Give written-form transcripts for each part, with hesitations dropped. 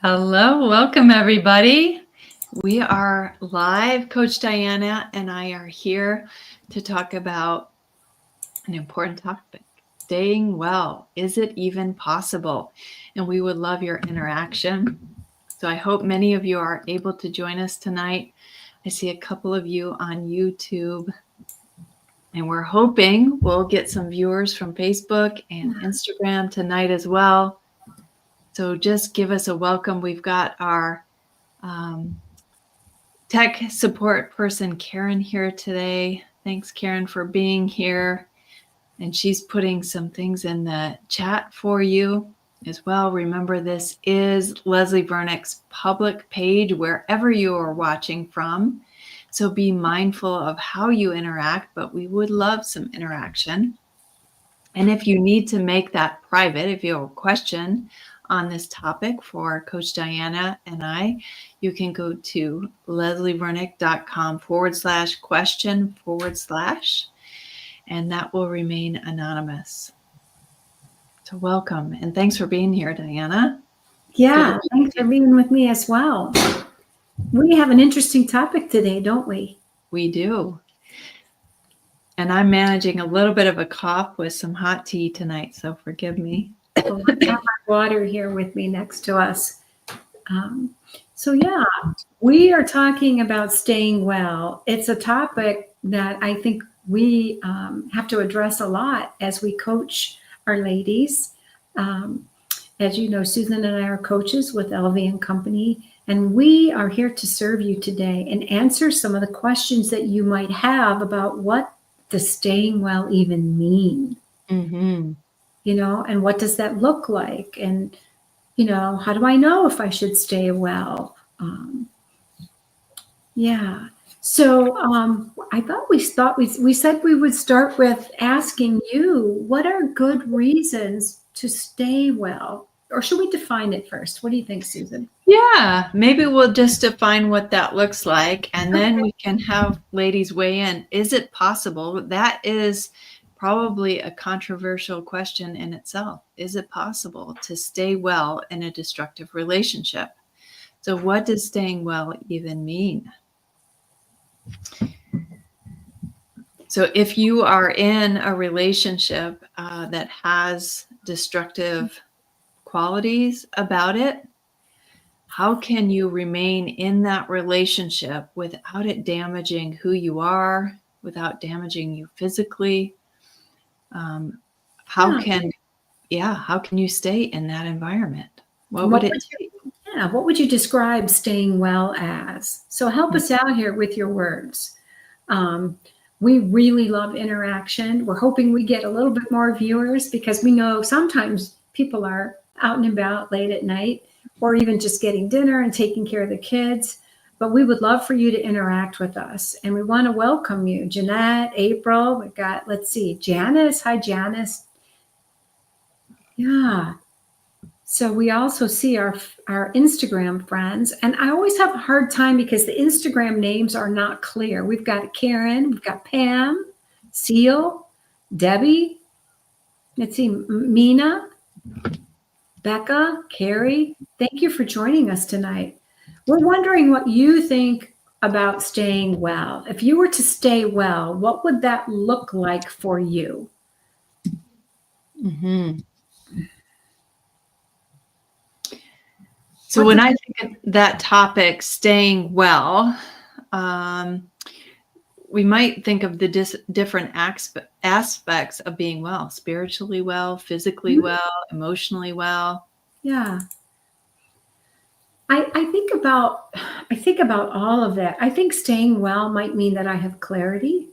Hello, welcome everybody. We are live. Coach Diana and I are here to talk about an important topic, staying well. Is it even possible? And we would love your interaction. So I hope many of you are able to join us tonight. I see a couple of you on YouTube, and we're hoping we'll get some viewers from Facebook and Instagram tonight as well. So just give us a welcome. We've got our tech support person, Karen, here today. Thanks, Karen, for being here. And she's putting some things in the chat for you as well. Remember, this is Leslie Vernick's public page, wherever you are watching from. So be mindful of how you interact, but we would love some interaction. And if you need to make that private, if you have a question on this topic for Coach Diana and I, you can go to leslievernick.com/question/, and that will remain anonymous. So welcome, and thanks for being here, Diana. Yeah, thanks for being with me as well. We have an interesting topic today, don't we? We do. And I'm managing a little bit of a cough with some hot tea tonight, so forgive me. Well, I have my water here with me next to us. We are talking about staying well. It's a topic that I think we have to address a lot as we coach our ladies. As you know, Susan and I are coaches with LV and Company, and we are here to serve you today and answer some of the questions that you might have about what does staying well even mean? Mm-hmm. And what does that look like? And, how do I know if I should stay well? So I thought we said we would start with asking you, what are good reasons to stay well? Or should we define it first? What do you think, Susan? Yeah, maybe we'll just define what that looks like, and then we can have ladies weigh in. Is it possible? That is probably a controversial question in itself. Is it possible to stay well in a destructive relationship? So what does staying well even mean? So if you are in a relationship that has destructive qualities about it, how can you remain in that relationship without it damaging who you are, without damaging you physically? How can you stay in that environment? What would you describe staying well as? So help us out here with your words. We really love interaction. We're hoping we get a little bit more viewers because we know sometimes people are out and about late at night or even just getting dinner and taking care of the kids. But we would love for you to interact with us. And we want to welcome you. Jeanette, April, we've got, Janice. Hi, Janice. Yeah. So we also see our Instagram friends. And I always have a hard time because the Instagram names are not clear. We've got Karen, we've got Pam, Seal, Debbie, Mina, Becca, Carrie. Thank you for joining us tonight. We're wondering what you think about staying well. If you were to stay well, what would that look like for you? Mm-hmm. So when I think of that topic, staying well, we might think of the different aspects of being well: spiritually well, physically well, emotionally well. Yeah. I think about all of that. I think staying well might mean that I have clarity,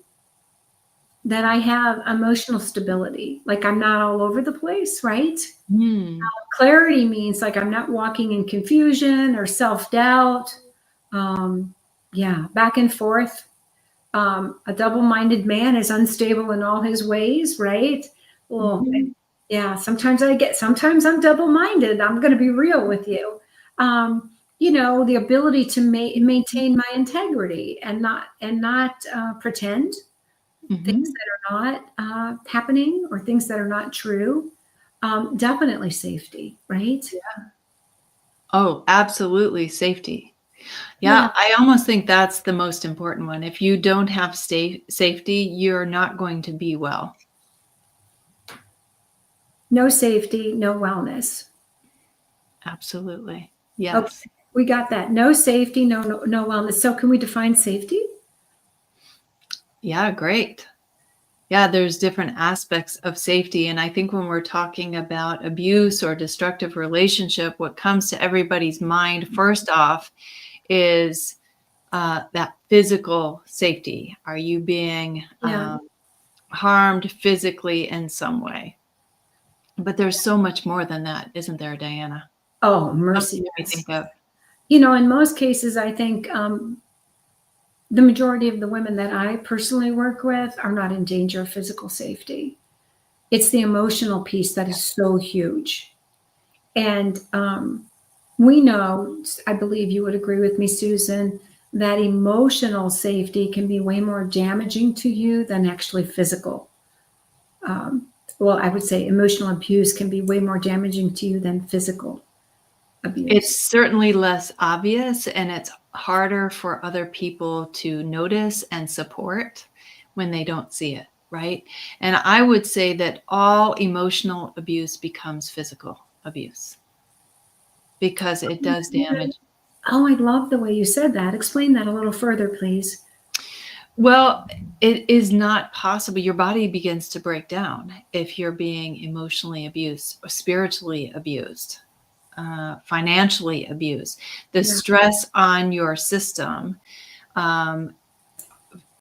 that I have emotional stability, like I'm not all over the place, right? Clarity means like I'm not walking in confusion or self-doubt. Back and forth. A double-minded man is unstable in all his ways, right? Well, yeah, sometimes I'm double-minded. I'm going to be real with you. The ability to maintain my integrity and not pretend things that are not happening or things that are not true. Definitely safety, right? Yeah. Oh, absolutely. Safety. Yeah, I almost think that's the most important one. If you don't have safety, you're not going to be well. No safety, no wellness. Absolutely. Okay, Yes. we got that. No safety, no wellness. So can we define safety? Yeah, great. Yeah, there's different aspects of safety. And I think when we're talking about abuse or destructive relationship, what comes to everybody's mind first off is that physical safety. Are you being Yeah. harmed physically in some way? But there's so much more than that, isn't there, Diana? Oh, mercy, Something we yes. think of. In most cases, I think the majority of the women that I personally work with are not in danger of physical safety. It's the emotional piece that is so huge. And we know, I believe you would agree with me, Susan, that emotional safety can be way more damaging to you than actually physical. Well, I would say emotional abuse can be way more damaging to you than physical It's abuse. certainly less obvious, and it's harder for other people to notice and support when they don't see it, right? And I would say that all emotional abuse becomes physical abuse because it does damage. Oh, I love the way you said that. Explain that a little further, please. Well, it is not possible. Your body begins to break down if you're being emotionally abused or spiritually abused, financially abused. The Yeah, stress on your system, um,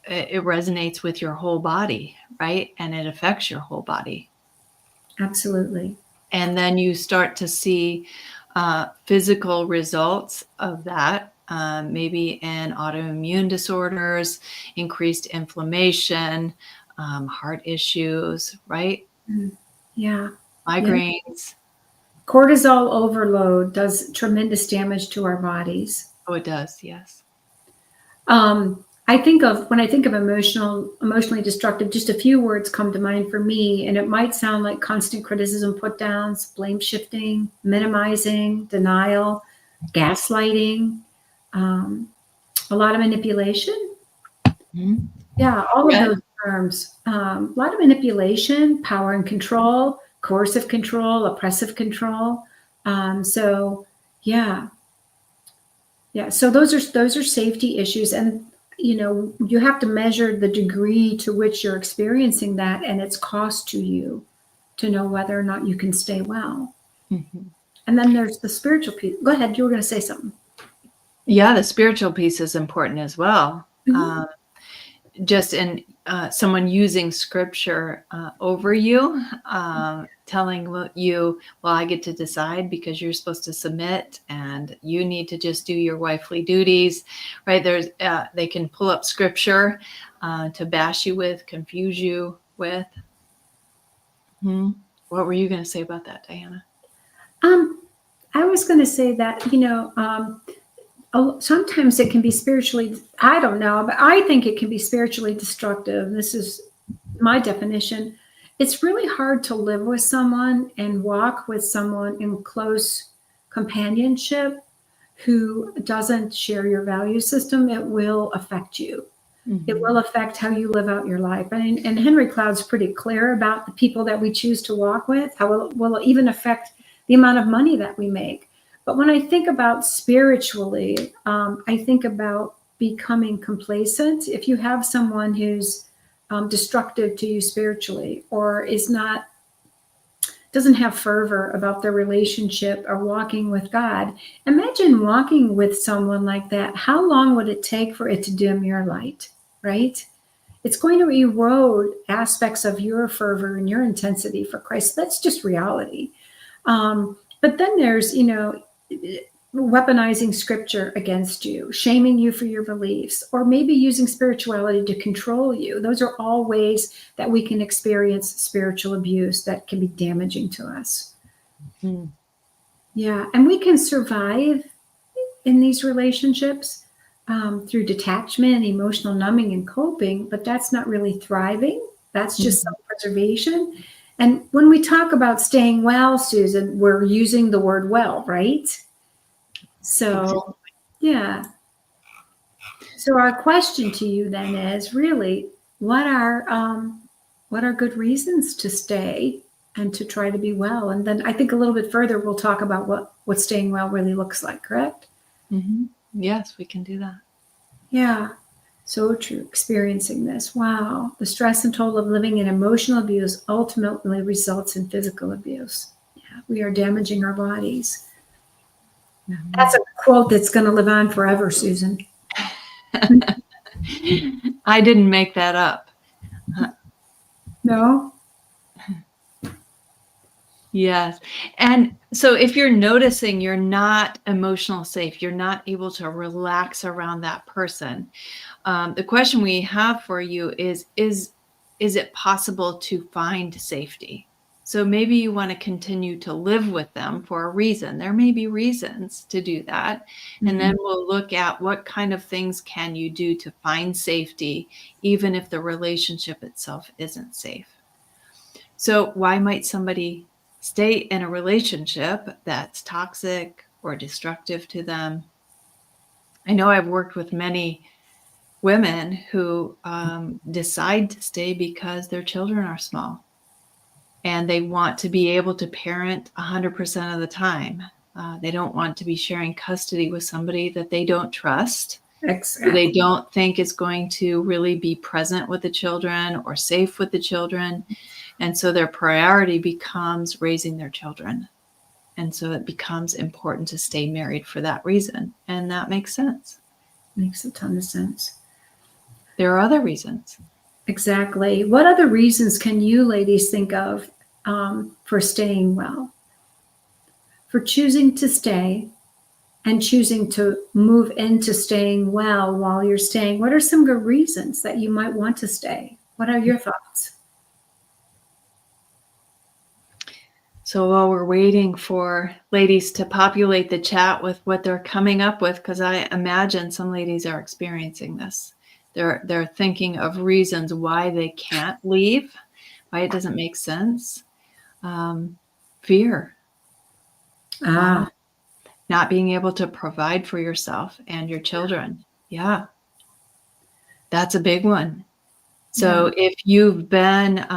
it resonates with your whole body, right? And it affects your whole body. absolutely. And then you start to see physical results of that, maybe in autoimmune disorders, increased inflammation, heart issues, right? Mm. Yeah. Yeah. Migraines. Cortisol overload does tremendous damage to our bodies. Oh, it does. Yes. I think of when I think of emotionally destructive, just a few words come to mind for me, and it might sound like constant criticism, put downs, blame shifting, minimizing, denial, gaslighting, um, a lot of manipulation. Mhm. Yeah, all of Yeah. those terms. A lot of manipulation, power and control, coercive control, oppressive control. So yeah, yeah. So those are safety issues, and you have to measure the degree to which you're experiencing that and its cost to you to know whether or not you can stay well. Mhm. And then there's the spiritual piece. Go ahead. You were going to say something. Yeah, the spiritual piece is important as well. Mhm. Just in someone using scripture over you, telling you, well, I get to decide because you're supposed to submit and you need to just do your wifely duties, right? They can pull up scripture to bash you with, confuse you with. Hmm. What were you going to say about that, Diana? Um, I was going to say that sometimes it can be spiritually, I don't know, but I think it can be spiritually destructive. This is my definition. It's really hard to live with someone and walk with someone in close companionship who doesn't share your value system. It will affect you. It Mm-hmm. will affect how you live out your life. And Henry Cloud's pretty clear about the people that we choose to walk with, how it will even affect the amount of money that we make. But when I think about spiritually, I think about becoming complacent. If you have someone who's destructive to you spiritually or doesn't have fervor about their relationship or walking with God, imagine walking with someone like that. How long would it take for it to dim your light, right? It's going to erode aspects of your fervor and your intensity for Christ. That's just reality. But then there's, weaponizing scripture against you, shaming you for your beliefs, or maybe using spirituality to control you. Those are all ways that we can experience spiritual abuse that can be damaging to us. Mm-hmm. Yeah. And we can survive in these relationships through detachment, emotional numbing, and coping, but that's not really thriving. That's just self preservation. And when we talk about staying well, Susan, we're using the word well, right? So, yeah. So our question to you then is really, what are good reasons to stay and to try to be well? And then I think a little bit further we'll talk about what staying well really looks like. Correct? Mm-hmm. Yes, we can do that. Yeah. So true. Experiencing this. Wow. The stress and toll of living in emotional abuse ultimately results in physical abuse. Yeah. We are damaging our bodies. Mm-hmm. That's a quote that's going to live on forever, Susan. I didn't make that up. No? Yes. And so if you're noticing you're not emotional safe, you're not able to relax around that person, the question we have for you is it possible to find safety? So maybe you want to continue to live with them for a reason. There may be reasons to do that. And then we'll look at what kind of things can you do to find safety, even if the relationship itself isn't safe. So why might somebody stay in a relationship that's toxic or destructive to them? I know I've worked with many women who decide to stay because their children are small and they want to be able to parent 100% of the time. They don't want to be sharing custody with somebody that they don't trust. Exactly. They don't think is going to really be present with the children or safe with the children. And so their priority becomes raising their children. And so it becomes important to stay married for that reason. And that makes sense. Makes a ton of sense. There are other reasons. Exactly. What other reasons can you ladies think of for staying well? For choosing to stay and choosing to move into staying well while you're staying, what are some good reasons that you might want to stay? What are your thoughts? So while we're waiting for ladies to populate the chat with what they're coming up with, because I imagine some ladies are experiencing this. They're thinking of reasons why they can't leave, why it doesn't make sense. Fear. Not being able to provide for yourself and your children. Yeah. That's a big one. So if you've been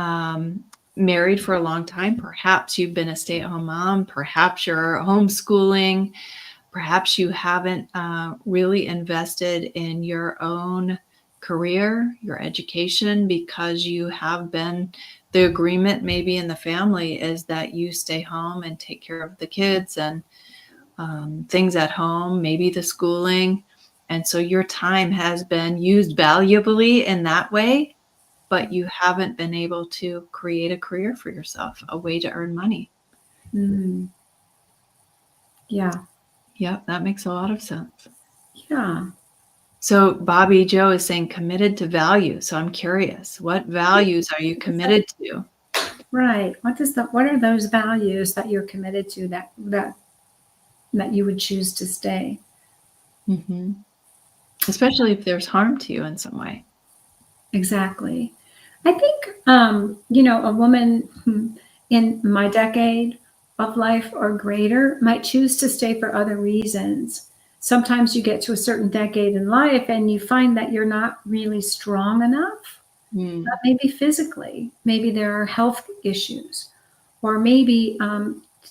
married for a long time, perhaps you've been a stay-at-home mom, perhaps you're homeschooling, perhaps you haven't really invested in your own career, your education, because you have been, the agreement maybe in the family is that you stay home and take care of the kids and things at home, maybe the schooling. And so your time has been used valuably in that way, but you haven't been able to create a career for yourself, a way to earn money. Yeah. Yep, that makes a lot of sense. Yeah. So Bobby Joe is saying committed to value. So I'm curious, what values are you committed to? Right. What are those values that you're committed to that you would choose to stay? Mm-hmm. Especially if there's harm to you in some way. Exactly. I think, a woman in my decade of life or greater might choose to stay for other reasons. Sometimes you get to a certain decade in life and you find that you're not really strong enough, maybe physically, maybe there are health issues, or maybe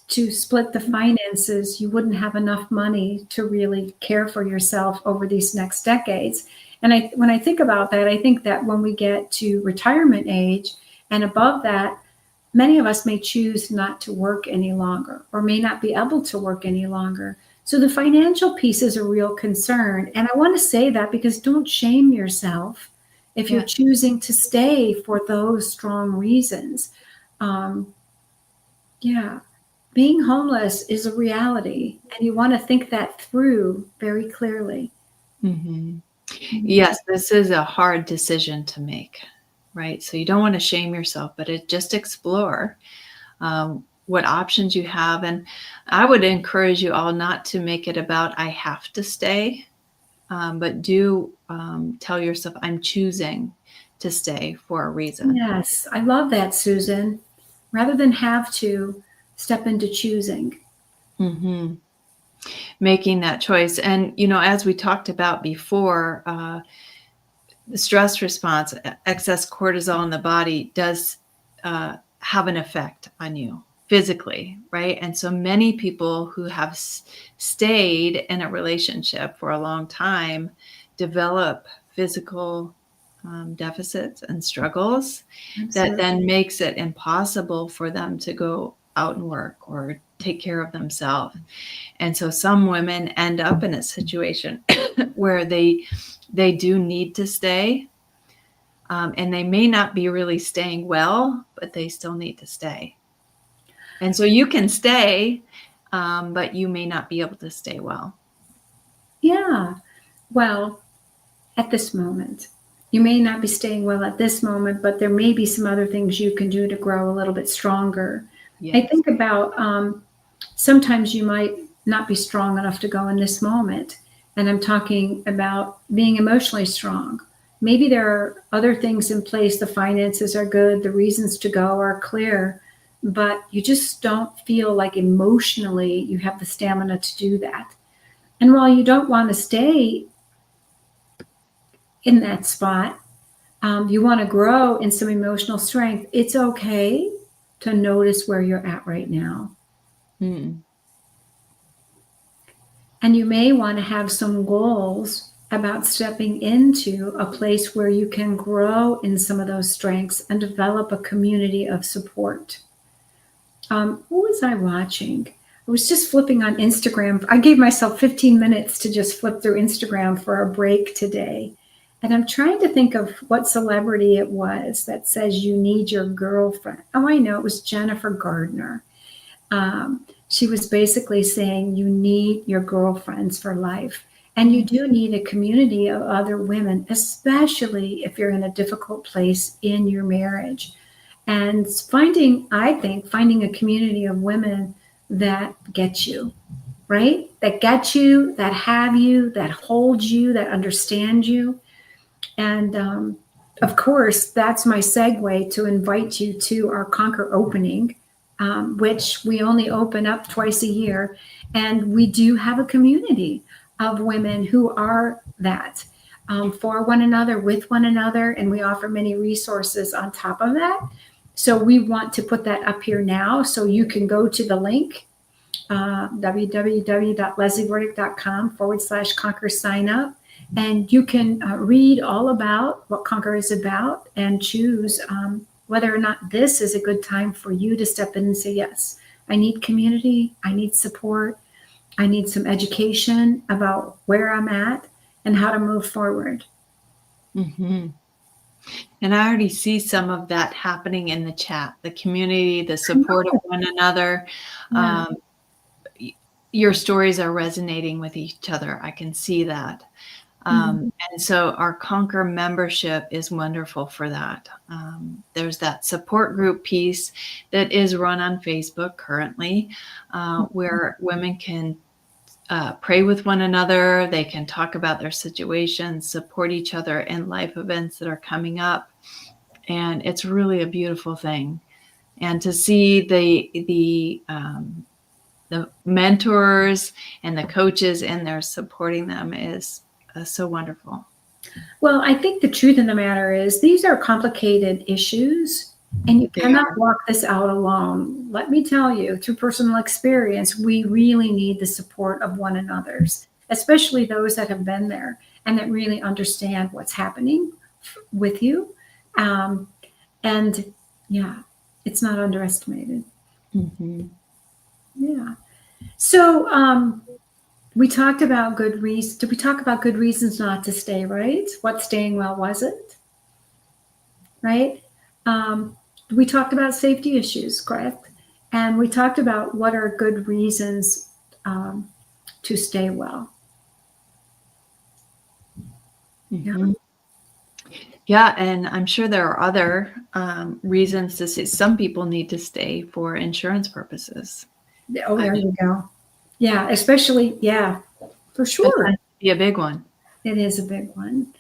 to split the finances, you wouldn't have enough money to really care for yourself over these next decades. And when I think about that, I think that when we get to retirement age and above that, many of us may choose not to work any longer or may not be able to work any longer. So the financial piece is a real concern. And I want to say that because don't shame yourself if you're choosing to stay for those strong reasons. Being homeless is a reality, and you want to think that through very clearly. Mm-hmm. Yes, this is a hard decision to make, right? So you don't want to shame yourself, but just explore what options you have. And I would encourage you all not to make it about, I have to stay, but do tell yourself, I'm choosing to stay for a reason. Yes, I love that, Susan. Rather than have to, step into choosing. Mm-hmm. making that choice. And, you know, as we talked about before, the stress response, excess cortisol in the body does have an effect on you physically, right? And so many people who have stayed in a relationship for a long time develop physical deficits and struggles that then makes it impossible for them to go out and work or take care of themselves. And so some women end up in a situation where they do need to stay, and they may not be really staying well, but they still need to stay. And so you can stay, but you may not be able to stay well. Yeah. Well, at this moment, you may not be staying well at this moment, but there may be some other things you can do to grow a little bit stronger. Yes. I think about sometimes you might not be strong enough to go in this moment. And I'm talking about being emotionally strong. Maybe there are other things in place. The finances are good. The reasons to go are clear, but you just don't feel like emotionally you have the stamina to do that. And while you don't want to stay in that spot, you want to grow in some emotional strength, it's okay to notice where you're at right now. Mm. And you may want to have some goals about stepping into a place where you can grow in some of those strengths and develop a community of support. What was I watching? I was just flipping on Instagram. I gave myself 15 minutes to just flip through Instagram for a break today. And I'm trying to think of what celebrity it was that says you need your girlfriend. Oh, I know, it was Jennifer Gardner. She was basically saying you need your girlfriends for life. And you do need a community of other women, especially if you're in a difficult place in your marriage. And I think finding a community of women that get you, right? That get you, that have you, that hold you, that understand you. And of course, that's my segue to invite you to our Conquer opening, which we only open up twice a year. And we do have a community of women who are that for one another, with one another. And we offer many resources on top of that. So we want to put that up here now. So you can go to the link, www.leslieburdick.com/Conquer sign up. And you can read all about what Conquer is about and choose whether or not this is a good time for you to step in and say, yes, I need community, I need support, I need some education about where I'm at and how to move forward. Mm-hmm. And I already see some of that happening in the chat, the community, the support of one another. Yeah. Your stories are resonating with each other. I can see that. And so our Conquer membership is wonderful for that. There's that support group piece that is run on Facebook currently, where women can pray with one another. They can talk about their situations, support each other in life events that are coming up. And it's really a beautiful thing. And to see the mentors and the coaches in there supporting them is so wonderful. Well, I think the truth of the matter is these are complicated issues and you cannot walk this out alone. Let me tell you, through personal experience, we really need the support of one another's, especially those that have been there and that really understand what's happening with you. And yeah, it's not underestimated. Mm-hmm. Yeah. So we talked about good reasons. Did we talk about good reasons not to stay, right? What staying well was it? Right? We talked about safety issues, correct? And we talked about what are good reasons to stay well. Mm-hmm. Yeah, and I'm sure there are other reasons to say some people need to stay for insurance purposes. Oh, there you go. Yeah, especially, yeah, for sure. That'd be a big one. It is a big one.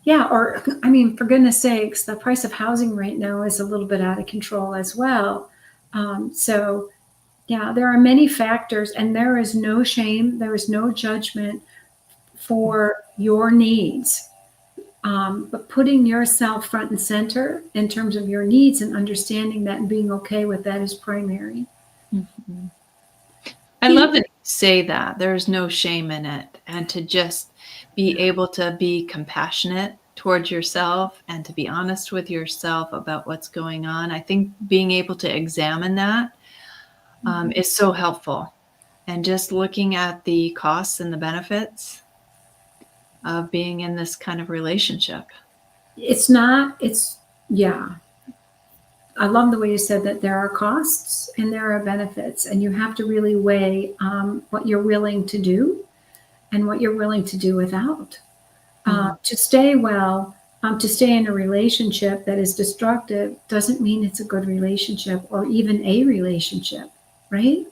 Yeah, or I mean, for goodness sakes, the price of housing right now is a little bit out of control as well. So Yeah, there are many factors, and there is no shame, there is no judgment for your needs. But putting yourself front and center in terms of your needs and understanding that and being okay with that is primary. Mhm. I love that you say that. There's no shame in it. And to just be able to be compassionate towards yourself and to be honest with yourself about what's going on. I think being able to examine that is so helpful. And just looking at the costs and the benefits of being in this kind of relationship. Yeah. I love the way you said that there are costs and there are benefits, and you have to really weigh what you're willing to do and what you're willing to do without. To stay well, to stay in a relationship that is destructive doesn't mean it's a good relationship or even a relationship, right?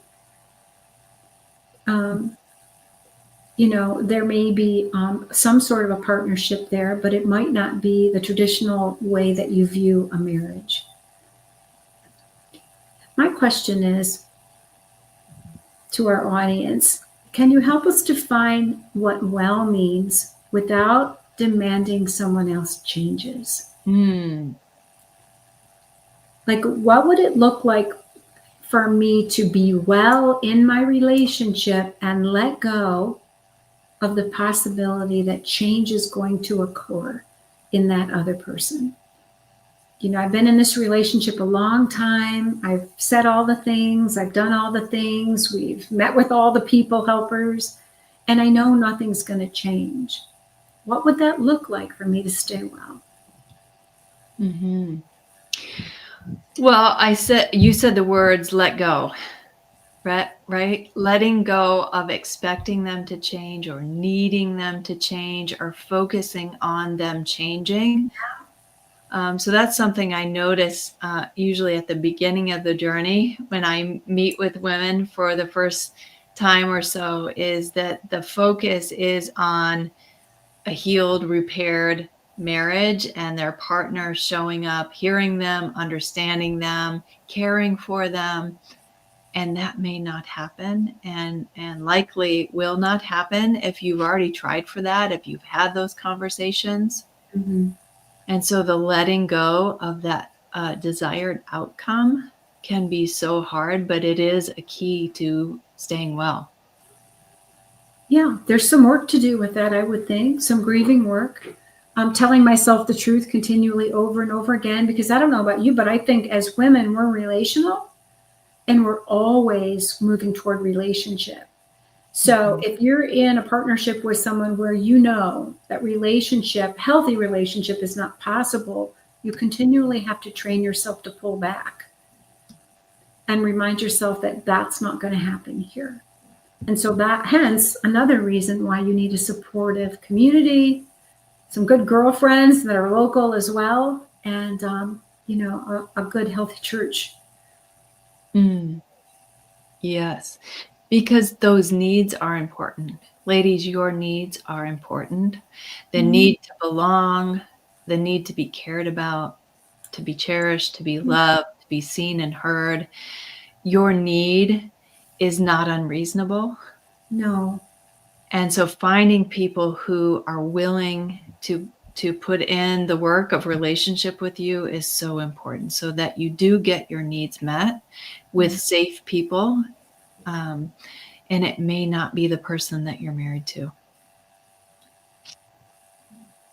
There may be some sort of a partnership there, but it might not be the traditional way that you view a marriage. My question is to our audience, can you help us define what well means without demanding someone else changes? Like, what would it look like for me to be well in my relationship and let go of the possibility that change is going to occur in that other person? I've been in this relationship a long time. I've said all the things. I've done all the things. We've met with all the people helpers, and I know nothing's going to change. What would that look like for me to stay well? Mm-hmm. Well, you said the words let go, right? Letting go of expecting them to change or needing them to change or focusing on them changing. So that's something I notice usually at the beginning of the journey when I meet with women for the first time or so, is that the focus is on a healed, repaired marriage and their partner showing up, hearing them, understanding them, caring for them. And that may not happen and likely will not happen if you've already tried for that, if you've had those conversations. Mm-hmm. And so the letting go of that desired outcome can be so hard, but it is a key to staying well. Yeah, there's some work to do with that, I would think, some grieving work. I'm telling myself the truth continually over and over again, because I don't know about you, but I think as women, we're relational and we're always moving toward relationship. So if you're in a partnership with someone where you know that healthy relationship is not possible, you continually have to train yourself to pull back and remind yourself that that's not going to happen here. And so hence another reason why you need a supportive community, some good girlfriends that are local as well, and, a good healthy church. Yes, because those needs are important. Ladies, your needs are important. The need to belong, the need to be cared about, to be cherished, to be loved, to be seen and heard. Your need is not unreasonable. No. And so finding people who are willing to put in the work of relationship with you is so important, so that you do get your needs met with safe people. And it may not be the person that you're married to.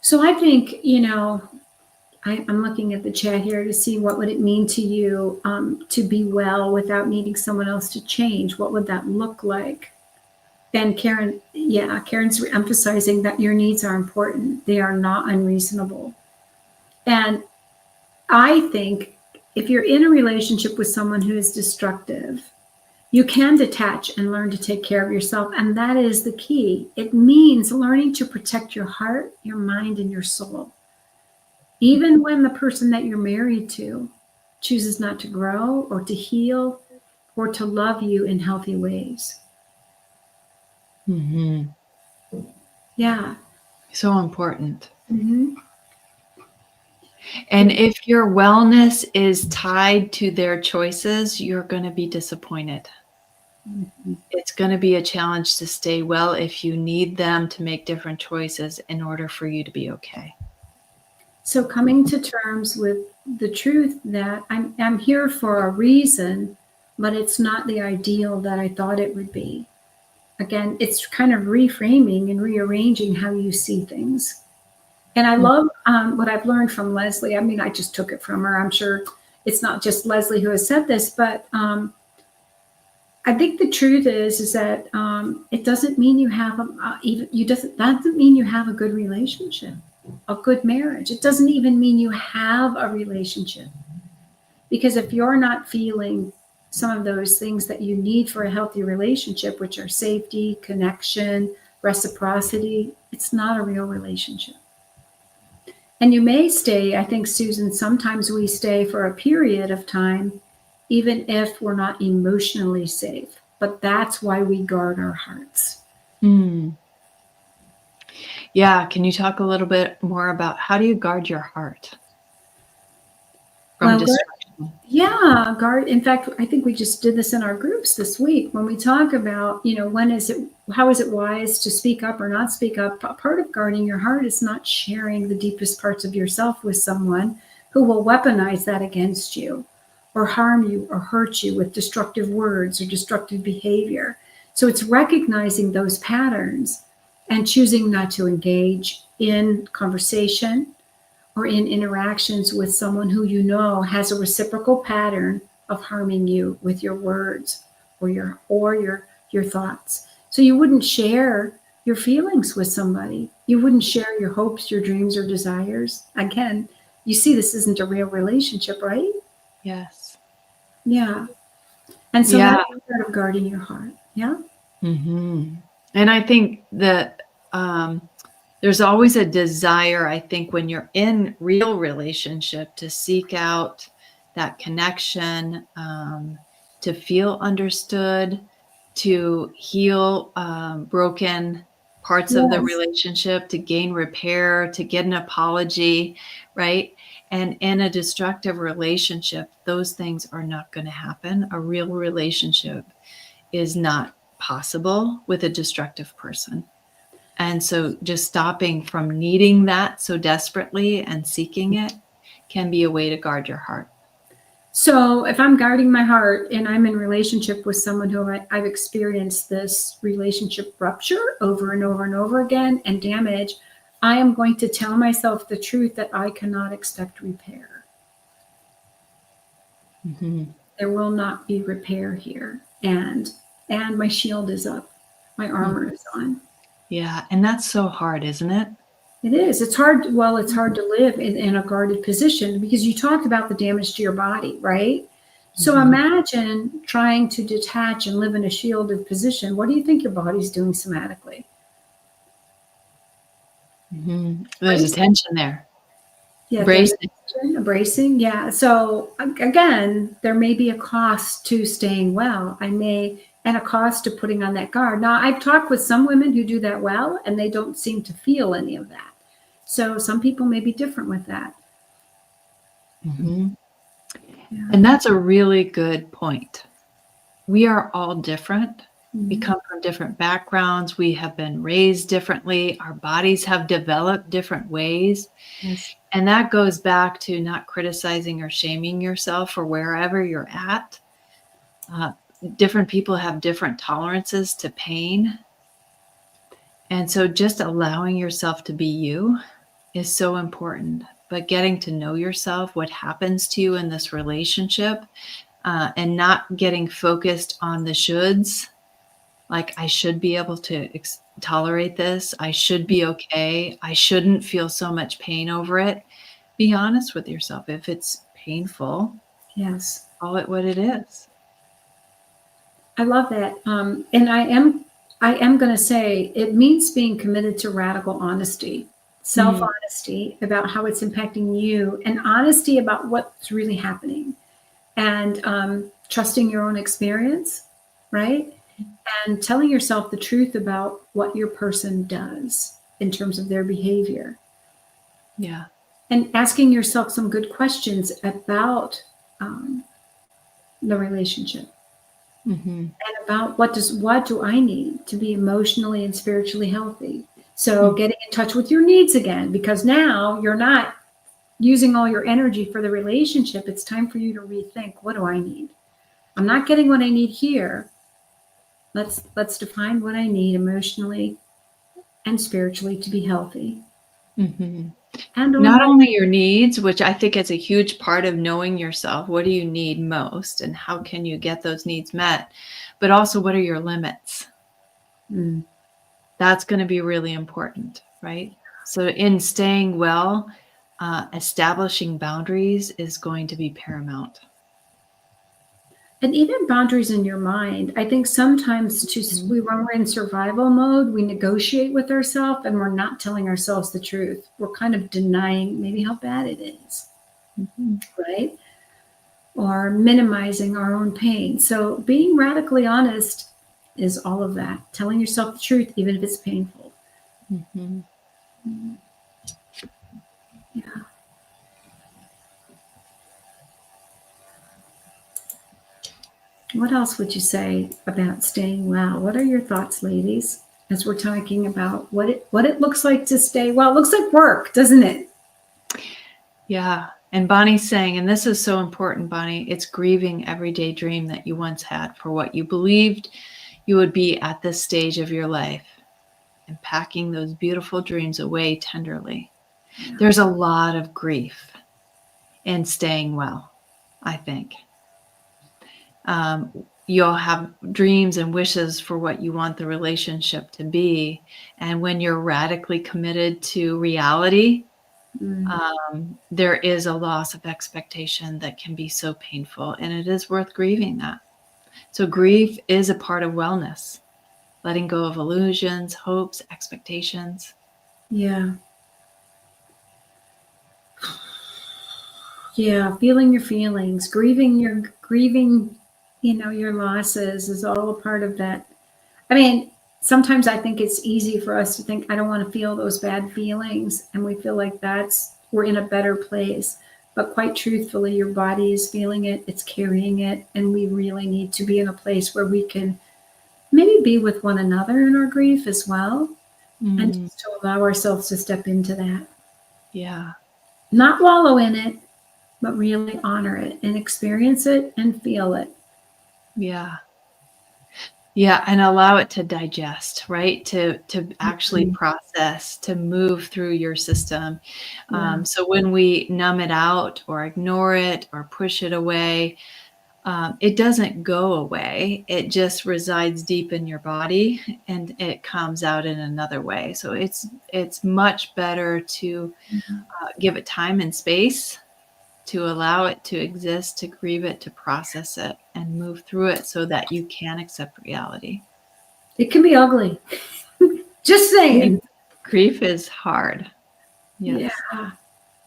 So I think, I'm looking at the chat here to see what would it mean to you to be well without needing someone else to change. What would that look like? And Karen's emphasizing that your needs are important. They are not unreasonable. And I think if you're in a relationship with someone who is destructive, you can detach and learn to take care of yourself. And that is the key. It means learning to protect your heart, your mind, and your soul. Even when the person that you're married to chooses not to grow or to heal or to love you in healthy ways. Mm-hmm. Yeah. So important. Mm-hmm. And if your wellness is tied to their choices, you're going to be disappointed. It's going to be a challenge to stay well if you need them to make different choices in order for you to be okay. So coming to terms with the truth that I'm here for a reason, but it's not the ideal that I thought it would be. Again, it's kind of reframing and rearranging how you see things. And I love what I've learned from Leslie. I mean, I just took it from her. I'm sure it's not just Leslie who has said this, but I think the truth is that it doesn't mean you have doesn't mean you have a good relationship, a good marriage. It doesn't even mean you have a relationship, because if you're not feeling some of those things that you need for a healthy relationship, which are safety, connection, reciprocity, it's not a real relationship. And you may stay, I think, Susan, sometimes we stay for a period of time, even if we're not emotionally safe. But that's why we guard our hearts. Yeah. Can you talk a little bit more about how do you guard your heart from destruction? Yeah, guard. In fact, I think we just did this in our groups this week when we talk about, how is it wise to speak up or not speak up? Part of guarding your heart is not sharing the deepest parts of yourself with someone who will weaponize that against you or harm you or hurt you with destructive words or destructive behavior. So it's recognizing those patterns and choosing not to engage in conversation or in interactions with someone who has a reciprocal pattern of harming you with your words or your thoughts. So you wouldn't share your feelings with somebody. You wouldn't share your hopes, your dreams, or desires. Again, you see this isn't a real relationship, right? Yes. Yeah. And so that's part of guarding your heart. Yeah. Mm-hmm. And I think that there's always a desire, I think, when you're in real relationship to seek out that connection, to feel understood, to heal broken parts of the relationship, to gain repair, to get an apology, right? And in a destructive relationship, those things are not going to happen. A real relationship is not possible with a destructive person. And so just stopping from needing that so desperately and seeking it can be a way to guard your heart. So if I'm guarding my heart and I'm in relationship with someone who I've experienced this relationship rupture over and over and over again and damage, I am going to tell myself the truth that I cannot expect repair. Mm-hmm. There will not be repair here. And my shield is up. My armor is on. Yeah. And that's so hard, isn't it? It is. It's hard. Well, it's hard to live in a guarded position because you talked about the damage to your body, right? So imagine trying to detach and live in a shielded position. What do you think your body's doing somatically? There's a tension there. Yeah, bracing. Yeah. So again, there may be a cost to staying well. And a cost to putting on that guard. Now, I've talked with some women who do that well, and they don't seem to feel any of that. So some people may be different with that. Yeah. And that's a really good point. We are all different. We come from different backgrounds. We have been raised differently. Our bodies have developed different ways. Yes. And that goes back to not criticizing or shaming yourself for wherever you're at. Different people have different tolerances to pain. And so just allowing yourself to be you is so important. But getting to know yourself, what happens to you in this relationship, and not getting focused on the shoulds, like I should be able to tolerate this. I should be okay. I shouldn't feel so much pain over it. Be honest with yourself. If it's painful, yes, call it what it is. I love that. And I am going to say it means being committed to radical honesty, self-honesty about how it's impacting you, and honesty about what's really happening, and trusting your own experience, right? And telling yourself the truth about what your person does in terms of their behavior. Yeah. And asking yourself some good questions about the relationship. Mhm. and about what do I need to be emotionally and spiritually healthy. So getting in touch with your needs again, because now you're not using all your energy for the relationship. It's time for you to rethink, what do I need? I'm not getting what I need here. Let's define what I need emotionally and spiritually to be healthy. Mhm. And Not only your needs, which I think is a huge part of knowing yourself. What do you need most and how can you get those needs met? But also, what are your limits? Mm. That's going to be really important, right? So in staying well, establishing boundaries is going to be paramount. And even boundaries in your mind. I think sometimes when we're in survival mode, we negotiate with ourselves and we're not telling ourselves the truth. We're kind of denying maybe how bad it is, Mhm. right? Or minimizing our own pain. So being radically honest is all of that. Telling yourself the truth, even if it's painful. Mhm. Yeah. What else would you say about staying well? What are your thoughts, ladies, as we're talking about what it looks like to stay well? It looks like work, doesn't it? Yeah. And Bonnie's saying, and this is so important, Bonnie, it's grieving everyday dream that you once had for what you believed you would be at this stage of your life and packing those beautiful dreams away tenderly. Yeah. There's a lot of grief in staying well, I think. You'll have dreams and wishes for what you want the relationship to be. And when you're radically committed to reality, there is a loss of expectation that can be so painful, and it is worth grieving that. So grief is a part of wellness, letting go of illusions, hopes, expectations. Yeah. Yeah, feeling your feelings, grieving your losses is all a part of that. I mean, sometimes I think it's easy for us to think, I don't want to feel those bad feelings, and we feel like we're in a better place. But quite truthfully, your body is feeling it, it's carrying it, and we really need to be in a place where we can maybe be with one another in our grief as well, and just to allow ourselves to step into that. Yeah. Not wallow in it, but really honor it and experience it and feel it. Yeah. Yeah, and allow it to digest, right? To actually Mhm. process, to move through your system. Yeah. So when we numb it out or ignore it or push it away, it doesn't go away. It just resides deep in your body and it comes out in another way. So it's much better to give it time and space, to allow it to exist, to grieve it, to process it, and move through it so that you can accept reality. It can be ugly. Just Grief, saying. grief is hard. Yeah. Yes.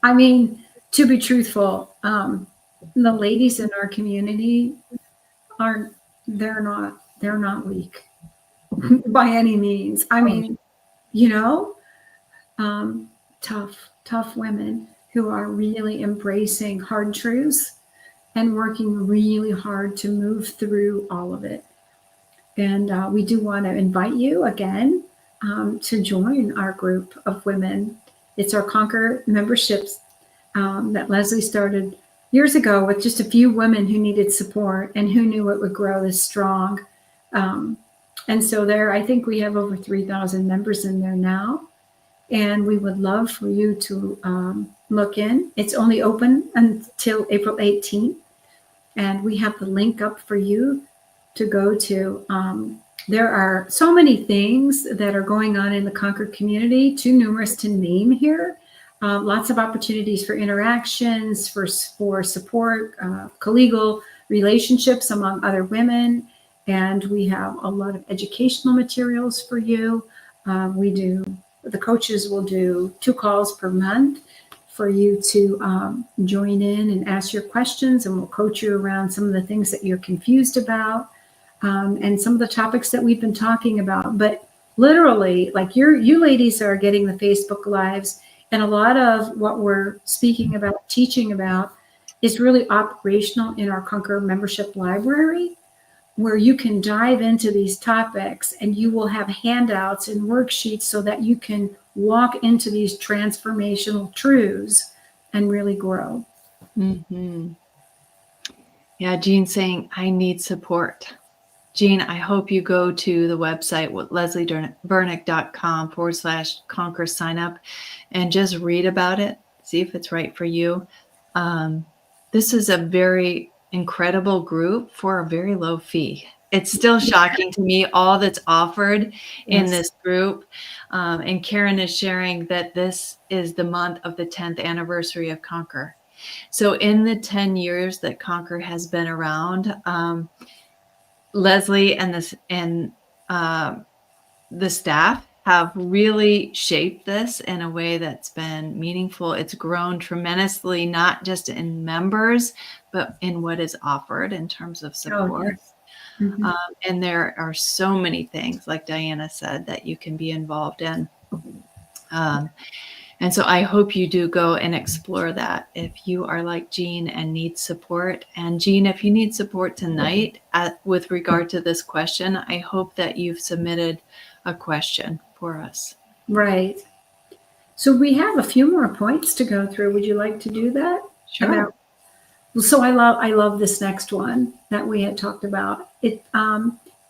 I mean, to be truthful, the ladies in our community aren't, they're not weak by any means. I mean, you know, um, tough women who are really embracing hard truths and working really hard to move through all of it. And we do want to invite you again to join our group of women. It's our Conquer memberships that Leslie started years ago with just a few women who needed support and who knew it would grow this strong. Um, and so there, I think we have over 3,000 members in there now. And we would love for you to look in. It's only open until April 18th. And we have the link up for you to go to. There are so many things that are going on in the Concord community, too numerous to name here. Lots of opportunities for interactions, for support, collegial relationships among other women. And we have a lot of educational materials for you. The coaches will do 2 calls per month for you to join in and ask your questions, and we'll coach you around some of the things that you're confused about, and some of the topics that we've been talking about. But literally, like you ladies are getting the Facebook Lives, and a lot of what we're speaking about, teaching about, is really operational in our Conquer membership library, where you can dive into these topics, and you will have handouts and worksheets so that you can walk into these transformational truths and really grow. Mm-hmm. Yeah, Jean saying, I need support. Jean, I hope you go to the website, lesliebernick.com/conquer sign up, and just read about it. See if it's right for you. This is a very incredible group for a very low fee. It's still shocking to me, all that's offered in Yes. this group. And Karen is sharing that this is the month of the 10th anniversary of Conquer. So in the 10 years that Conquer has been around, Leslie and the staff have really shaped this in a way that's been meaningful. It's grown tremendously, not just in members, but in what is offered in terms of support. Oh, yes. Mm-hmm. And there are so many things, like Diana said, that you can be involved in. And so I hope you do go and explore that if you are like Jean and need support. And Jean, if you need support tonight with regard to this question, I hope that you've submitted a question for us. Right. So we have a few more points to go through. Would you like to do that? Sure. So I love this next one that we had talked about.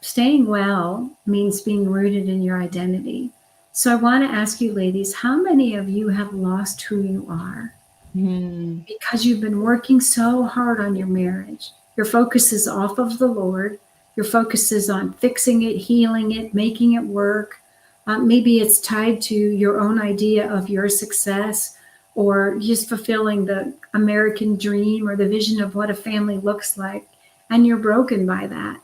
Staying well means being rooted in your identity. So I want to ask you, ladies, how many of you have lost who you are? Because you've been working so hard on your marriage. Your focus is off of the Lord. Your focus is on fixing it, healing it, making it work. Maybe it's tied to your own idea of your success, or just fulfilling the American dream or the vision of what a family looks like, and you're broken by that.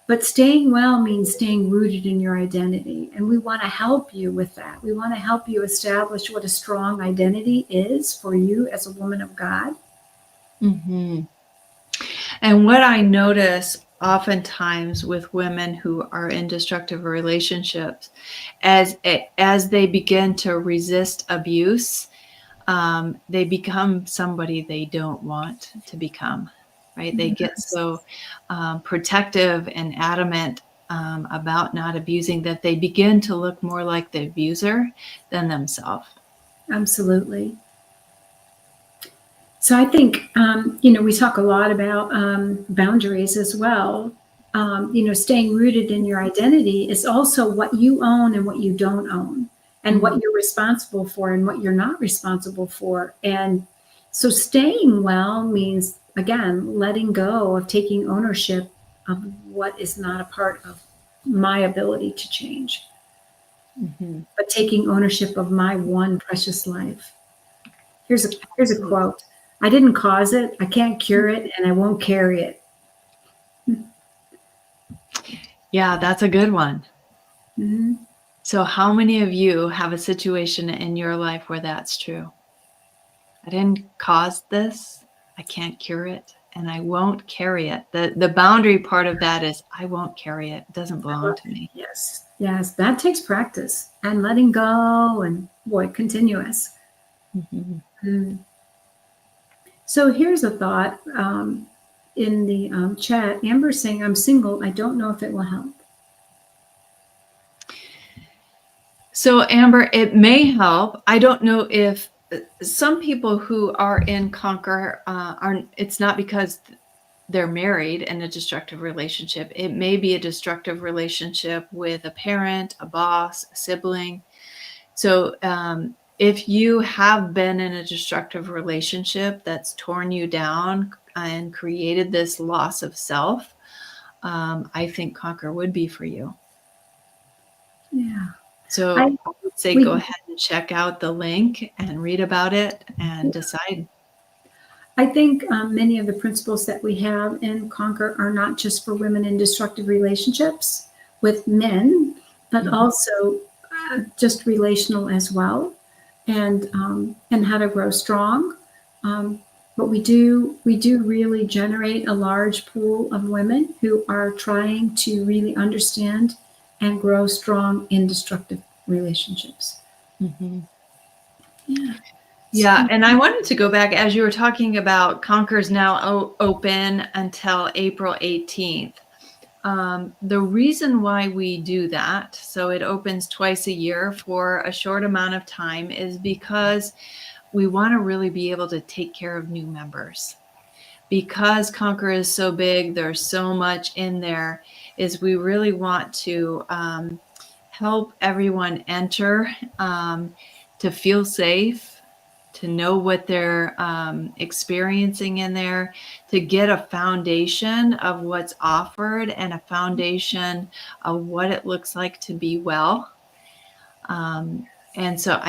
But staying well means staying rooted in your identity, and we want to help you with that. We want to help you establish what a strong identity is for you as a woman of God. Mm-hmm. And what I notice oftentimes with women who are in destructive relationships, as they begin to resist abuse, they become somebody they don't want to become, right? They get so protective and adamant about not abusing that they begin to look more like the abuser than themselves. Absolutely. So I think, we talk a lot about boundaries as well. Staying rooted in your identity is also what you own and what you don't own, and what you're responsible for and what you're not responsible for. And so staying well means, again, letting go of taking ownership of what is not a part of my ability to change, but taking ownership of my one precious life. Here's a quote. I didn't cause it, I can't cure it, and I won't carry it. Yeah, that's a good one. Mm-hmm. So how many of you have a situation in your life where that's true? I didn't cause this, I can't cure it, and I won't carry it. The boundary part of that is I won't carry it. It doesn't belong to me. Yes, that takes practice and letting go, and continuous. So here's a thought in the chat. Amber's saying, I'm single. I don't know if it will help. So Amber, it may help. I don't know if some people who are in Conquer it's not because they're married in a destructive relationship. It may be a destructive relationship with a parent, a boss, a sibling. So if you have been in a destructive relationship that's torn you down and created this loss of self, I think Conquer would be for you. Yeah. So I would say go ahead and check out the link and read about it and decide. I think many of the principles that we have in Conquer are not just for women in destructive relationships with men, but also just relational as well, and how to grow strong. But we do really generate a large pool of women who are trying to really understand and grow strong in destructive relationships. Yeah, and I wanted to go back as you were talking about Conquer's now open until April 18th. The reason why we do that, so it opens twice a year for a short amount of time, is because we want to really be able to take care of new members. Because Conquer is so big, there's so much in there, is we really want to help everyone enter, to feel safe, to know what they're experiencing in there, to get a foundation of what's offered and a foundation of what it looks like to be well. And so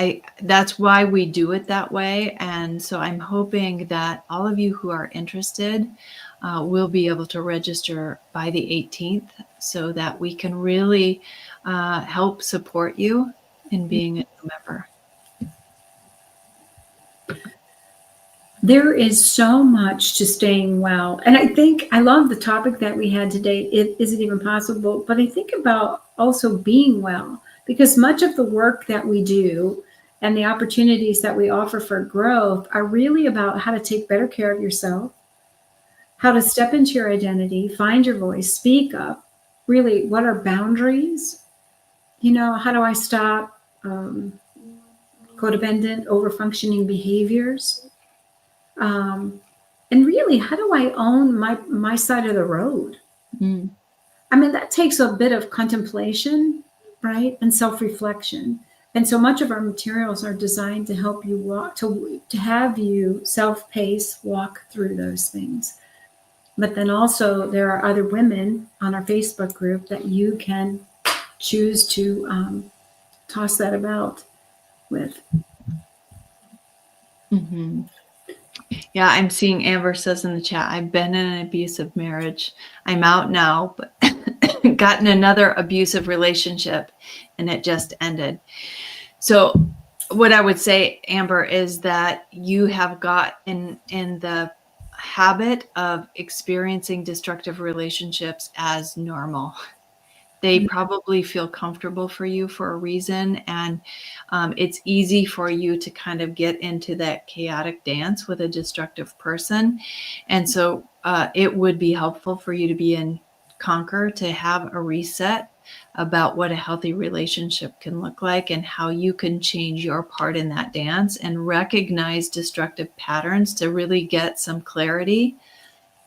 that's why we do it that way. And so I'm hoping that all of you who are interested will be able to register by the 18th so that we can really help support you in being a new member. There is so much to staying well. And I think I love the topic that we had today. Is it even possible? But I think about also being well, because much of the work that we do and the opportunities that we offer for growth are really about how to take better care of yourself, how to step into your identity, find your voice, speak up. Really, what are boundaries? How do I stop codependent, over-functioning behaviors? And really, how do I own my side of the road? Mm. I mean, that takes a bit of contemplation, right? And self-reflection. And so much of our materials are designed to help you walk, to have you self-pace, walk through those things. But then also there are other women on our Facebook group that you can choose to toss that about with. Mm-hmm. Yeah, I'm seeing Amber says in the chat, I've been in an abusive marriage. I'm out now, but got in another abusive relationship and it just ended. So what I would say, Amber, is that you have got in the habit of experiencing destructive relationships as normal. They probably feel comfortable for you for a reason. And it's easy for you to kind of get into that chaotic dance with a destructive person. And so it would be helpful for you to be in Conquer, to have a reset about what a healthy relationship can look like and how you can change your part in that dance and recognize destructive patterns to really get some clarity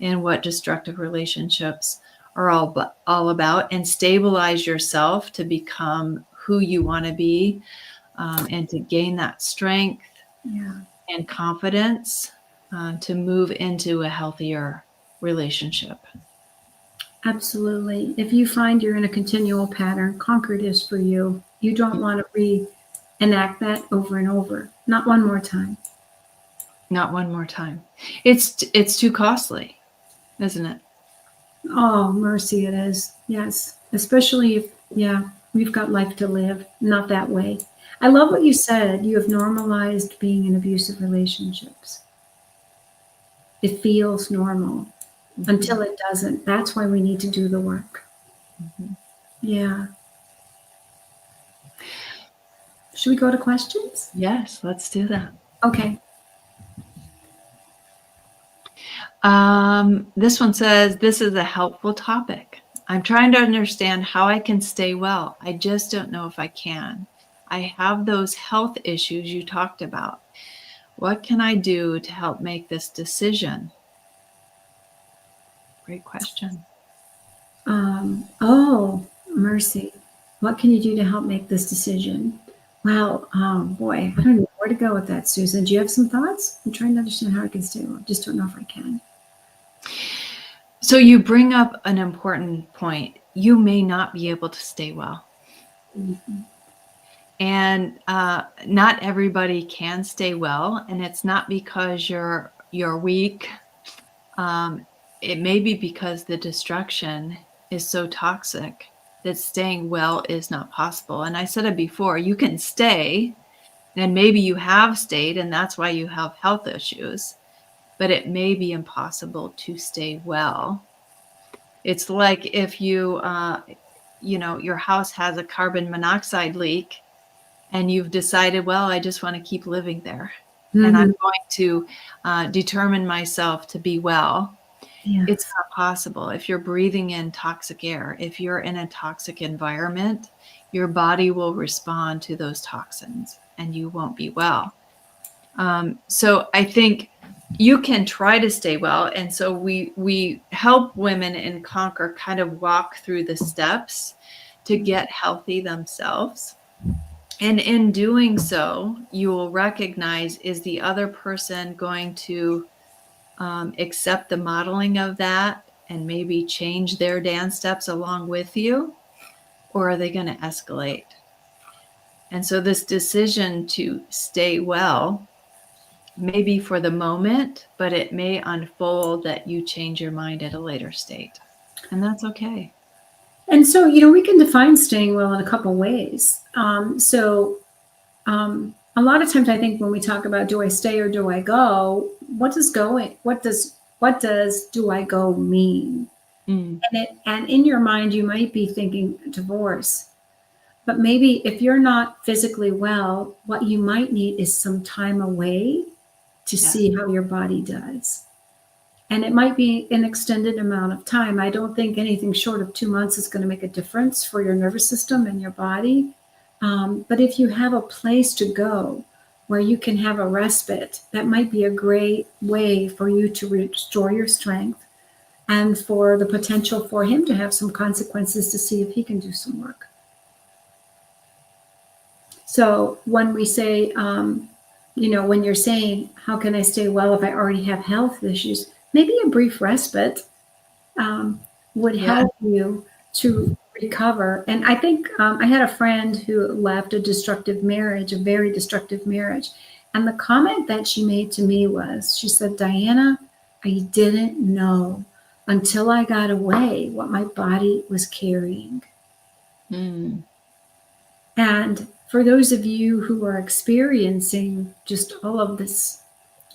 in what destructive relationships are all about, and stabilize yourself to become who you want to be, and to gain that strength and confidence to move into a healthier relationship. Absolutely. If you find you're in a continual pattern, Conquer is for you. You don't want to reenact that over and over. Not one more time. Not one more time. It's too costly, isn't it? Oh, mercy it is. Yes. Especially if, we've got life to live. Not that way. I love what you said. You have normalized being in abusive relationships. It feels normal until it doesn't. That's why we need to do the work. Mm-hmm. Yeah. Should we go to questions? Yes, let's do that. Okay. This one says, this is a helpful topic. I'm trying to understand how I can stay well. I just don't know if I can. I have those health issues you talked about. What can I do to help make this decision? Great question. Oh, mercy. What can you do to help make this decision? Well, boy, I don't know where to go with that, Susan. Do you have some thoughts? I'm trying to understand how I can stay well. Just don't know if I can. So you bring up an important point. You may not be able to stay well. Mm-hmm. And not everybody can stay well. And it's not because you're weak. It may be because the destruction is so toxic that staying well is not possible. And I said it before, you can stay, and maybe you have stayed, and that's why you have health issues, but it may be impossible to stay well. It's like if you, your house has a carbon monoxide leak and you've decided, well, I just want to keep living there. Mm-hmm. And I'm going to determine myself to be well. Yeah. It's not possible. If you're breathing in toxic air, if you're in a toxic environment, your body will respond to those toxins and you won't be well. So I think you can try to stay well. And so we help women in Conquer kind of walk through the steps to get healthy themselves. And in doing so, you will recognize, is the other person going to accept the modeling of that and maybe change their dance steps along with you? Or are they going to escalate? And so this decision to stay well, maybe for the moment, but it may unfold that you change your mind at a later state. And that's okay. And so, we can define staying well in a couple ways. A lot of times I think when we talk about do I stay or do I go, what does do I go mean? Mm. And in your mind, you might be thinking divorce. But maybe if you're not physically well, what you might need is some time away to see how your body does. And it might be an extended amount of time. I don't think anything short of 2 months is going to make a difference for your nervous system and your body. But if you have a place to go where you can have a respite, that might be a great way for you to restore your strength and for the potential for him to have some consequences to see if he can do some work. So when we say, when you're saying, how can I stay well if I already have health issues? Maybe a brief respite would help you to recover. And I think I had a friend who left a very destructive marriage. And the comment that she made to me was, she said, Diana, I didn't know until I got away what my body was carrying. Mm. And for those of you who are experiencing just all of this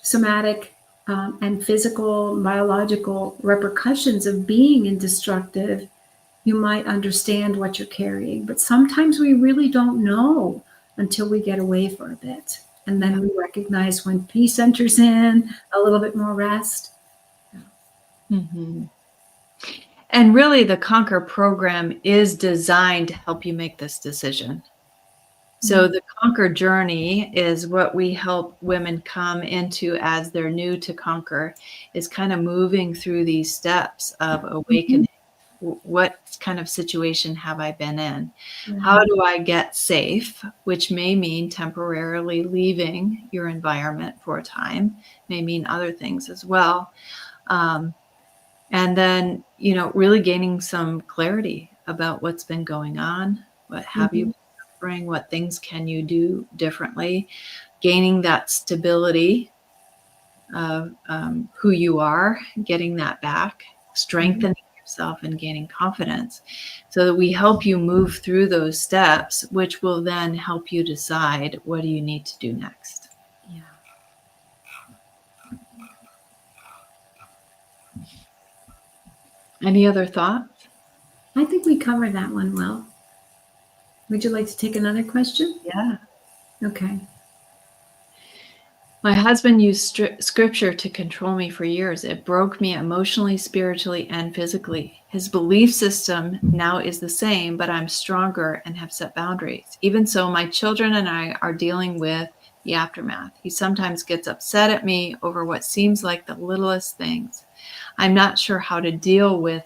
somatic and physical, biological repercussions of being in destructive, you might understand what you're carrying. But sometimes we really don't know until we get away for a bit. And then we recognize when peace enters in, a little bit more rest. Mm-hmm. And really, the Conquer program is designed to help you make this decision. So the Conquer journey is what we help women come into as they're new to Conquer, is kind of moving through these steps of awakening. What kind of situation have I been in? How do I get safe, which may mean temporarily leaving your environment for a time, may mean other things as well. And then, really gaining some clarity about what's been going on, what have you been suffering, what things can you do differently, gaining that stability of who you are, getting that back, strengthening yourself and gaining confidence, so that we help you move through those steps, which will then help you decide what do you need to do next. Any other thoughts? I think we covered that one well. Would you like to take another question? Yeah. Okay. My husband used scripture to control me for years. It broke me emotionally, spiritually, and physically. His belief system now is the same, but I'm stronger and have set boundaries. Even so, my children and I are dealing with the aftermath. He sometimes gets upset at me over what seems like the littlest things. I'm not sure how to deal with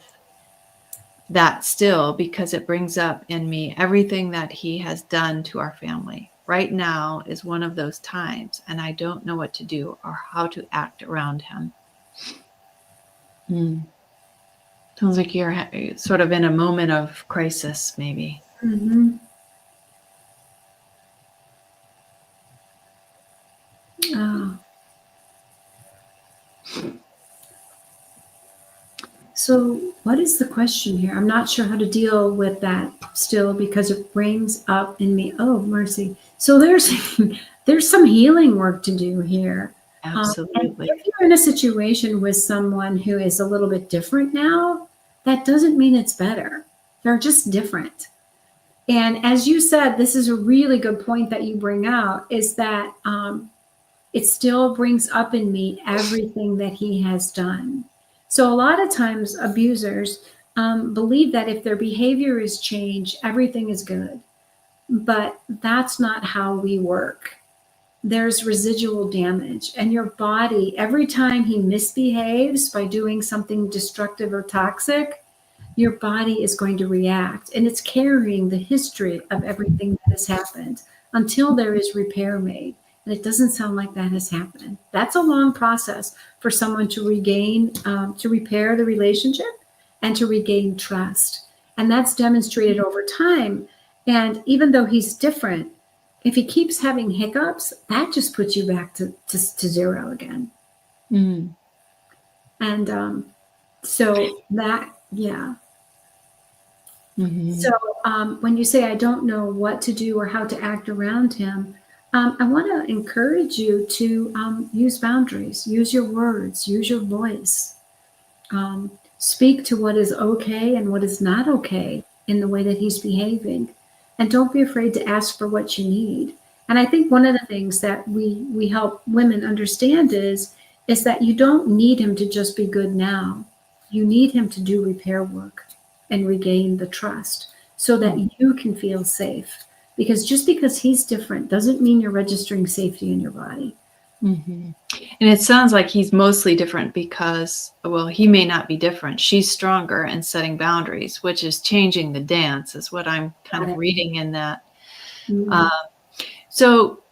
that still, because it brings up in me everything that he has done to our family. Right now is one of those times, and I don't know what to do or how to act around him. Sounds like you're sort of in a moment of crisis, maybe. Mm-hmm. So what is the question here? I'm not sure how to deal with that still, because it brings up in me, oh, mercy. So there's some healing work to do here. Absolutely. And if you're in a situation with someone who is a little bit different now, that doesn't mean it's better. They're just different. And as you said, this is a really good point that you bring out, is that it still brings up in me everything that he has done. So a lot of times abusers believe that if their behavior is changed, everything is good. But that's not how we work. There's residual damage, and your body, every time he misbehaves by doing something destructive or toxic, your body is going to react, and it's carrying the history of everything that has happened until there is repair made. And it doesn't sound like that has happened. That's a long process for someone to regain, to repair the relationship and to regain trust. And that's demonstrated over time. And even though he's different, if he keeps having hiccups, that just puts you back to zero again. Mm. And so that, yeah. Mm-hmm. So when you say, I don't know what to do or how to act around him, I want to encourage you to use boundaries, use your words, use your voice. Speak to what is okay and what is not okay in the way that he's behaving. And don't be afraid to ask for what you need. And I think one of the things that we help women understand is that you don't need him to just be good now. You need him to do repair work and regain the trust so that you can feel safe. Because just because he's different doesn't mean you're registering safety in your body. Mm-hmm. And it sounds like he's mostly different because, well, he may not be different. She's stronger and setting boundaries, which is changing the dance, is what I'm kind of reading in that. Mm-hmm. So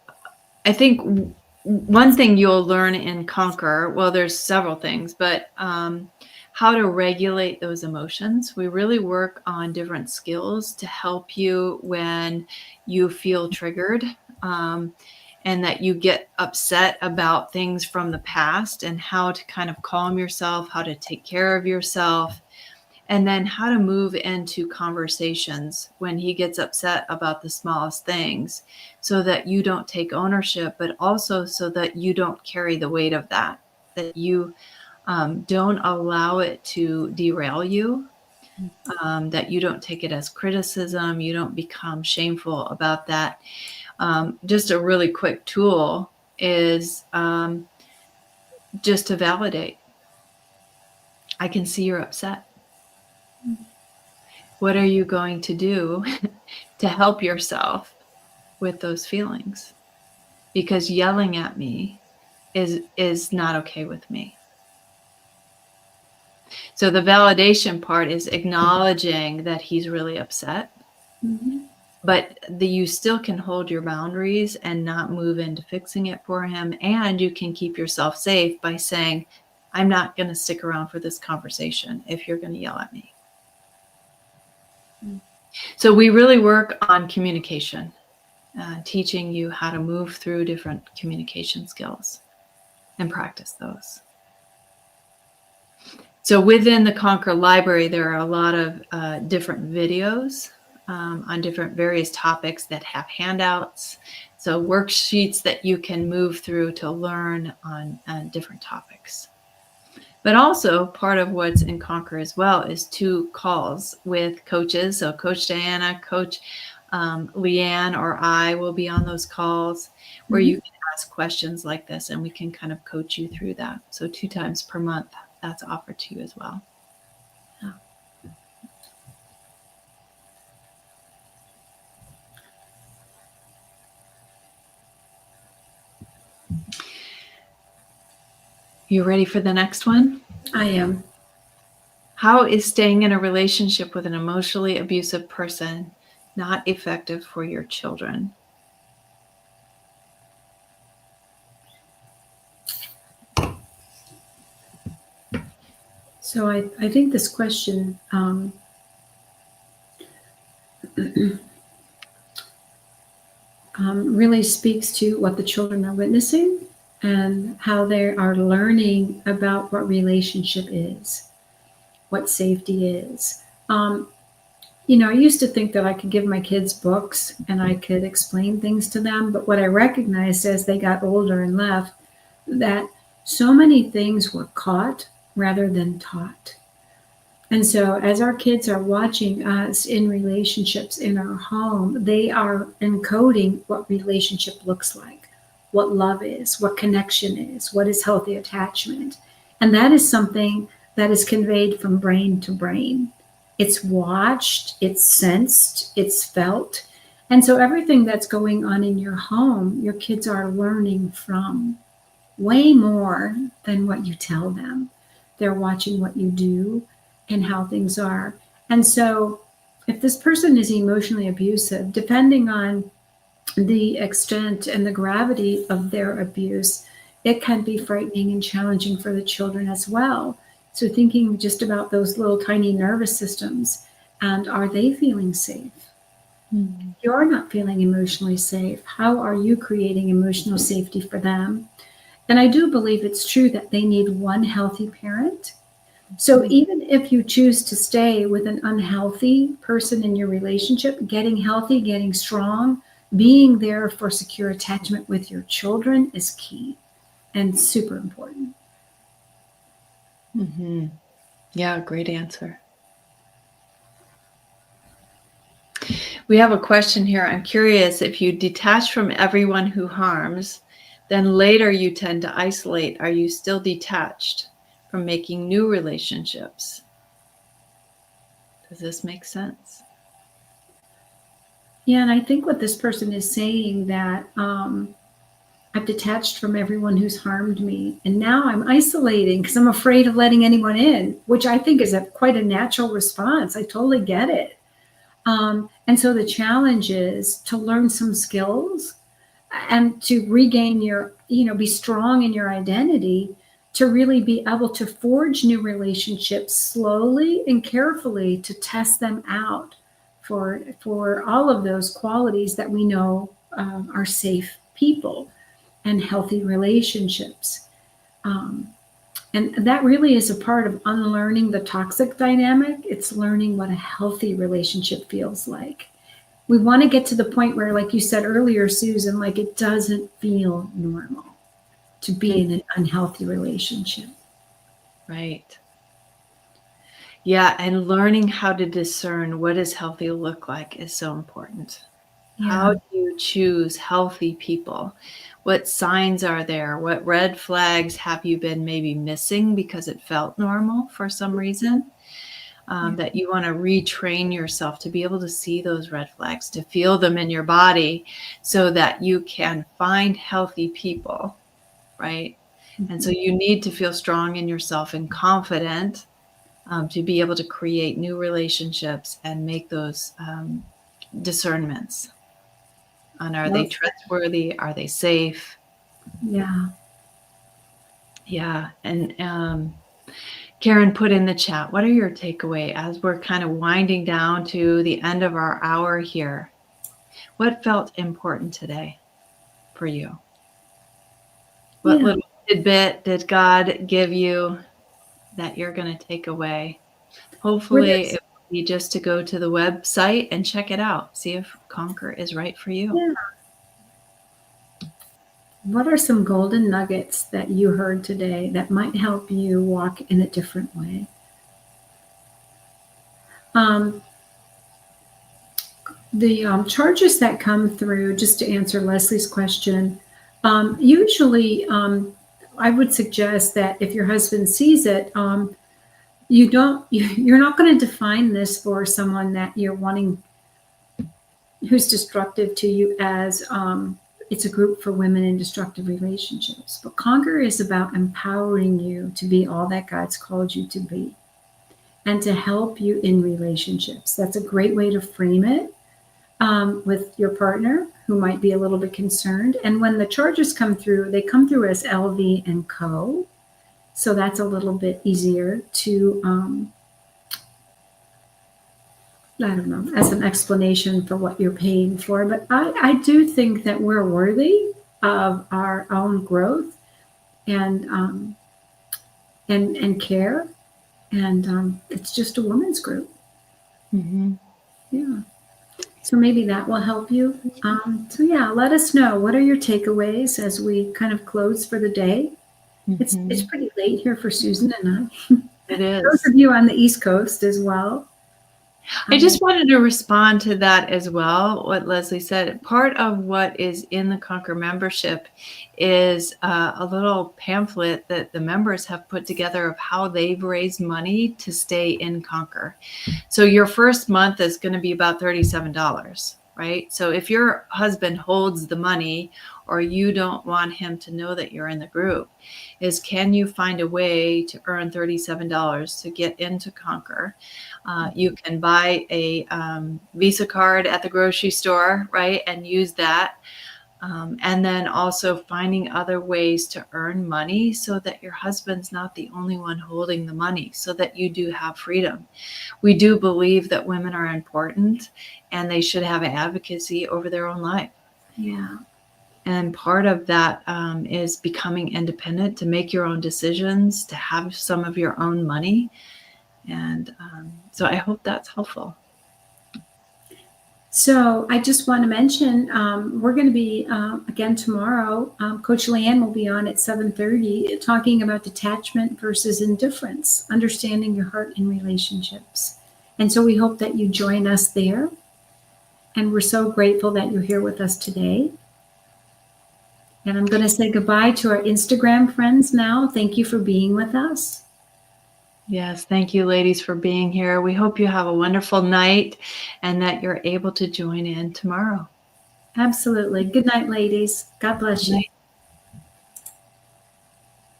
I think one thing you'll learn in Conquer, well, there's several things, but how to regulate those emotions. We really work on different skills to help you when you feel triggered. And that you get upset about things from the past, and how to kind of calm yourself, how to take care of yourself, and then how to move into conversations when he gets upset about the smallest things, so that you don't take ownership, but also so that you don't carry the weight of that you don't allow it to derail you, that you don't take it as criticism, you don't become shameful about that. Just a really quick tool is just to validate. I can see you're upset. What are you going to do to help yourself with those feelings? Because yelling at me is not okay with me. So the validation part is acknowledging that he's really upset. Mm-hmm. But you still can hold your boundaries and not move into fixing it for him. And you can keep yourself safe by saying, I'm not going to stick around for this conversation if you're going to yell at me. Mm. So we really work on communication, teaching you how to move through different communication skills and practice those. So within the Conquer library, there are a lot of different videos on different various topics that have handouts. So worksheets that you can move through to learn on different topics. But also part of what's in Conquer as well is 2 calls with coaches. So Coach Diana, Coach Leanne, or I will be on those calls where you can ask questions like this, and we can kind of coach you through that. So 2 times per month, that's offered to you as well. Yeah. You ready for the next one? I am. How is staying in a relationship with an emotionally abusive person not effective for your children? So I think this question really speaks to what the children are witnessing and how they are learning about what relationship is, what safety is. I used to think that I could give my kids books and I could explain things to them, but what I recognized as they got older and left, that so many things were caught rather than taught. And so as our kids are watching us in relationships in our home, they are encoding what relationship looks like, what love is, what connection is, what is healthy attachment. And that is something that is conveyed from brain to brain. It's watched, it's sensed, it's felt. And so everything that's going on in your home, your kids are learning from way more than what you tell them. They're watching what you do and how things are. And so if this person is emotionally abusive, depending on the extent and the gravity of their abuse, it can be frightening and challenging for the children as well. So thinking just about those little tiny nervous systems, and are they feeling safe? Mm-hmm. You're not feeling emotionally safe. How are you creating emotional safety for them? And I do believe it's true that they need one healthy parent. So even if you choose to stay with an unhealthy person in your relationship, getting healthy, getting strong, being there for secure attachment with your children is key and super important. Mm-hmm. Yeah, great answer. We have a question here. I'm curious, if you detach from everyone who harms, then later you tend to isolate. Are you still detached from making new relationships? Does this make sense? Yeah, and I think what this person is saying that I've detached from everyone who's harmed me, and now I'm isolating because I'm afraid of letting anyone in, which I think is quite a natural response. I totally get it. And so the challenge is to learn some skills and to regain your, be strong in your identity, to really be able to forge new relationships slowly and carefully, to test them out for all of those qualities that we know are safe people and healthy relationships. And that really is a part of unlearning the toxic dynamic. It's learning what a healthy relationship feels like. We want to get to the point where, like you said earlier, Susan, like it doesn't feel normal to be in an unhealthy relationship. Right. Yeah, and learning how to discern what does healthy look like is so important. Yeah. How do you choose healthy people? What signs are there? What red flags have you been maybe missing because it felt normal for some reason? That you want to retrain yourself to be able to see those red flags, to feel them in your body so that you can find healthy people, right? Mm-hmm. And so you need to feel strong in yourself and confident to be able to create new relationships and make those discernments on, are they trustworthy? Are they safe? Yeah. Yeah. And Karen put in the chat, what are your takeaway as we're kind of winding down to the end of our hour here? What felt important today for you? What little tidbit did God give you that you're going to take away? Hopefully it will be just to go to the website and check it out. See if Conquer is right for you. Yeah. What are some golden nuggets that you heard today that might help you walk in a different way? The charges that come through, just to answer Leslie's question, usually I would suggest that if your husband sees it, you're not going to define this for someone that you're wanting, who's destructive to you, as it's a group for women in destructive relationships. But Conquer is about empowering you to be all that God's called you to be and to help you in relationships. That's a great way to frame it with your partner who might be a little bit concerned. And when the charges come through, they come through as LV and Co. So that's a little bit easier to, I don't know, as an explanation for what you're paying for. But I do think that we're worthy of our own growth and care. And it's just a women's group. Mm-hmm. Yeah. So maybe that will help you. So yeah, let us know. What are your takeaways as we kind of close for the day? Mm-hmm. It's pretty late here for Susan and I. It is. Those of you on the East Coast as well. I just wanted to respond to that as well, what Leslie said. Part of what is in the Conquer membership is a little pamphlet that the members have put together of how they've raised money to stay in Conquer. So your first month is going to be about $37, right? So if your husband holds the money or you don't want him to know that you're in the group, is can you find a way to earn $37 to get into Conquer? You can buy a Visa card at the grocery store, right, and use that. And then also finding other ways to earn money so that your husband's not the only one holding the money, so that you do have freedom. We do believe that women are important and they should have advocacy over their own life. Yeah. And part of that is becoming independent, to make your own decisions, to have some of your own money. And so I hope that's helpful. So I just want to mention, we're going to be, again tomorrow, Coach Leanne will be on at 7:30 talking about detachment versus indifference, understanding your heart in relationships. And so we hope that you join us there. And we're so grateful that you're here with us today. And I'm going to say goodbye to our Instagram friends now. Thank you for being with us. Yes, thank you, ladies, for being here. We hope you have a wonderful night and that you're able to join in tomorrow. Absolutely. Good night, ladies. God bless you. Good night.